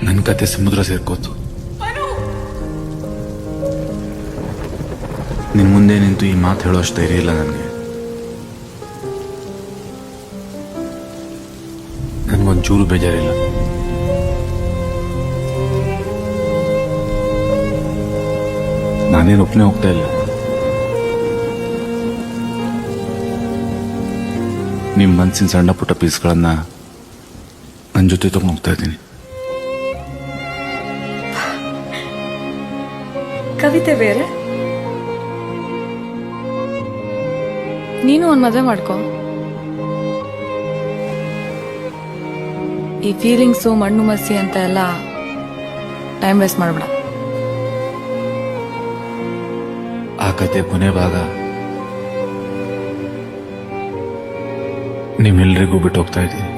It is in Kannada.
ನನ್ನ ಕತೆ ಸಮುದ್ರ ಸೇರ್ಕೋತು. ನಿನ್ ಮುಂದೆ ನಿಂತು ಈ ಮಾತು ಹೇಳೋಷ್ಟು ಧೈರ್ಯ ಇಲ್ಲ ನನಗೆ. ನನ್ಗೊಂಚೂರು ಬೇಜಾರಿಲ್ಲ. ನಾನೇನು ಒಪ್ಪನೆ ಹೋಗ್ತಾ ಇಲ್ಲ. ನಿಮ್ಮ ಮನಸ್ಸಿನ ಸಣ್ಣ ಪುಟ್ಟ ಪೀಸ್ಗಳನ್ನ ನನ್ನ ಜೊತೆ ತಗೊಂಡು ಹೋಗ್ತಾ ಇದ್ದೀನಿ. ಕವಿತೆ ಬೇರೆ, ನೀನು ಒಂದ್ ಮದುವೆ ಮಾಡ್ಕೊ. ಈ ಫೀಲಿಂಗ್ಸು ಮಣ್ಣು ಮಸಿ ಅಂತ ಎಲ್ಲ ಟೈಮ್ ವೇಸ್ಟ್ ಮಾಡ್ಬೇಡ. ಆ ಕತೆ ಕೊನೆ ಭಾಗ ನಿಮ್ಮೆಲ್ಲರಿಗೂ ಬಿಟ್ಟು ಹೋಗ್ತಾ ಇದ್ದೀನಿ.